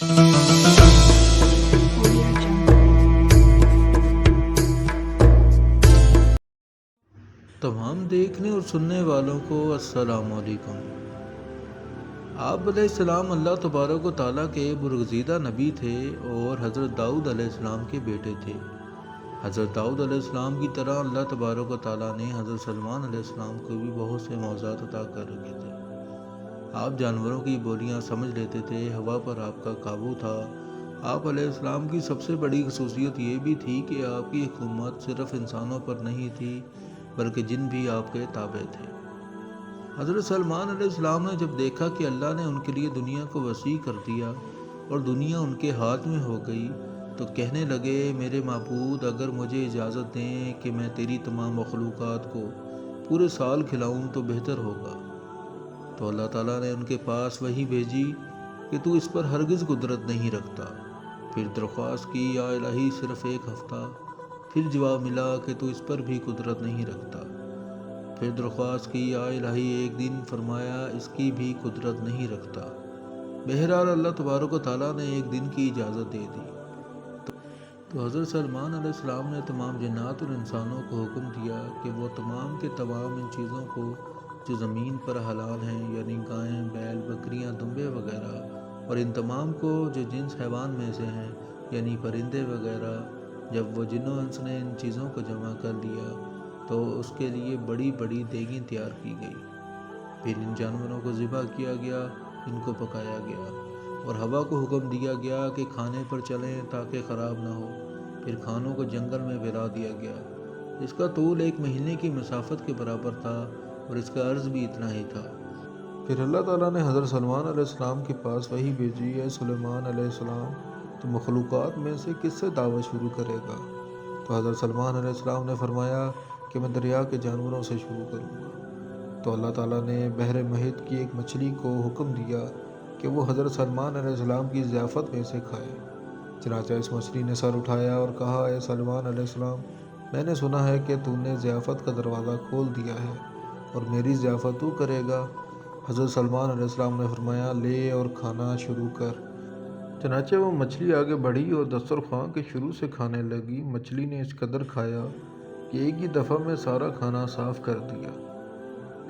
Audio Jungle. तमाम देखने और सुनने वालों को अस्सलाम वालेकुम। आप अलैहिस्सलाम अल्लाह तबारक व तआला के बुरगज़ीदा नबी थे और हज़रत दाऊद अलैहिस्सलाम के बेटे थे। हज़रत दाऊद अलैहिस्सलाम की तरह अल्लाह तबारक व तआला ने हज़रत सलमान अलैहिस्सलाम को भी बहुत से मौज़ात अता कर रखे थे। आप जानवरों की बोलियां समझ लेते थे, हवा पर आपका काबू था। आप अलैहिस्सलाम की सबसे बड़ी खसूसियत ये भी थी कि आपकी हुकूमत सिर्फ़ इंसानों पर नहीं थी बल्कि जिन भी आपके ताबे थे। हज़रत सलमान अलैहिस्सलाम ने जब देखा कि अल्लाह ने उनके लिए दुनिया को वसी कर दिया और दुनिया उनके हाथ में हो गई, तो कहने लगे, मेरे माबूद, अगर मुझे इजाज़त दें कि मैं तेरी तमाम मखलूक़ात को पूरे साल खिलाऊं तो बेहतर होगा। तो अल्लाह ताला ने उनके पास वही भेजी कि तू इस पर हरगिज़ कुदरत नहीं रखता। फिर दरख्वास्त की, या इलाही, सिर्फ़ एक हफ़्ता। फिर जवाब मिला कि तू इस पर भी कुदरत नहीं रखता। फिर दरख्वास्त की, या इलाही, एक दिन। फरमाया, इसकी भी कुदरत नहीं रखता। बहरहाल अल्लाह तबारक व तआला ने एक दिन की इजाज़त दे दी। तो हज़रत सलमान अलैहिस्सलाम ने तमाम जिन्नात और इंसानों को हुक्म दिया कि वो तमाम के तमाम इन चीज़ों को जो ज़मीन पर हलाल हैं, यानी गायें, बैल, बकरियां, दुम्बे वगैरह, और इन तमाम को जो जिन्स हैवान में से हैं, यानी परिंदे वगैरह, जब वो जिन्नो इंस ने इन चीज़ों को जमा कर लिया तो उसके लिए बड़ी बड़ी देगें तैयार की गई। फिर इन जानवरों को ज़िबा किया गया, इनको पकाया गया और हवा को हुक्म दिया गया कि खाने पर चलें ताकि ख़राब ना हो। फिर खानों को जंगल में फैला दिया गया। इसका तूल 1 महीने की मसाफत के बराबर था और इसका अर्ज़ भी इतना ही था। फिर अल्लाह ताला ने हज़रत सलमान अलैहिस्सलाम के पास वही भेजी, है सुलेमान अलैहिस्सलाम, तो मखलूक़ात में से किससे दावत शुरू करेगा? तो हज़रत सलमान अलैहिस्सलाम ने फरमाया कि मैं दरिया के जानवरों से शुरू करूँगा। तो अल्लाह ताला ने बहर महित की एक मछली को हुक्म दिया कि वो हज़रत सलमान अलैहिस्सलाम की ज़ियाफ़त में से खाए। चनाचा इस मछली ने सर उठाया और कहा, ए सलमान अलैहिस्सलाम, मैंने सुना है कि तूने ज़ियाफ़त का दरवाज़ा खोल दिया है और मेरी ज़ियाफ़त तू करेगा। हज़रत सलमान अलैहिस्सलाम ने फरमाया, ले और खाना शुरू कर। चनाचे वो मछली आगे बढ़ी और दस्तरख़्वान के शुरू से खाने लगी। मछली ने इस कदर खाया कि एक ही दफ़ा में सारा खाना साफ़ कर दिया।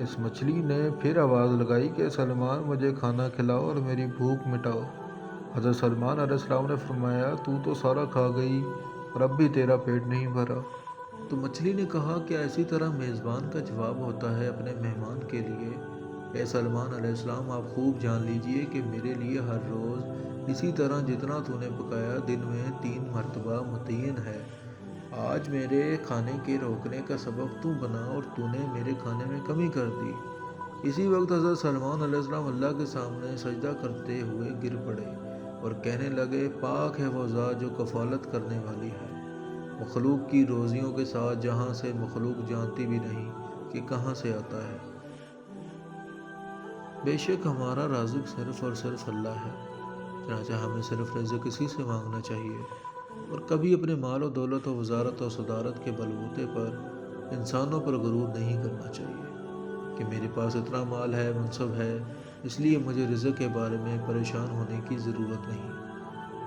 इस मछली ने फिर आवाज़ लगाई कि सलमान, मुझे खाना खिलाओ और मेरी भूख मिटाओ। हज़रत सलमान अलैहिस्सलाम ने फरमाया, तू तो सारा खा गई और अब भी तेरा पेट नहीं भरा। तो मछली ने कहा कि ऐसी तरह मेज़बान का जवाब होता है अपने मेहमान के लिए। ए सलमान अलैहिस्सलाम, आप खूब जान लीजिए कि मेरे लिए हर रोज़ इसी तरह जितना तूने पकाया दिन में 3 मरतबा मुतय्यन है। आज मेरे खाने के रोकने का सबब तू बना और तूने मेरे खाने में कमी कर दी। इसी वक्त हज़रत सलमान अलैहिस्सलाम अल्लाह के सामने सजदा करते हुए गिर पड़े और कहने लगे, पाक है वो ज़ात जो कफ़ालत करने वाली है मखलूक की रोज़ियों के साथ, जहाँ से मखलूक जानती भी नहीं कि कहाँ से आता है। बेशक हमारा राज़िक सिर्फ़ और सिर्फ अल्लाह है, चनाचा हमें सिर्फ़ रिज़्क़ इसी से मांगना चाहिए और कभी अपने माल और दौलत और वज़ारत और सदारत के बलबूते पर इंसानों पर गुरूर नहीं करना चाहिए कि मेरे पास इतना माल है, मनसब है, इसलिए मुझे रिज़्क़ के बारे में परेशान होने की ज़रूरत नहीं,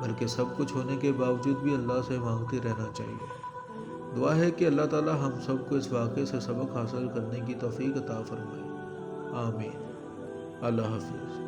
बल्कि सब कुछ होने के बावजूद भी अल्लाह से मांगते रहना चाहिए। दुआ है कि अल्लाह ताला हम सब को इस वाक़े से सबक हासिल करने की तौफ़ीक़ अता फ़रमाए। आमीन। अल्लाह हाफ़िज़।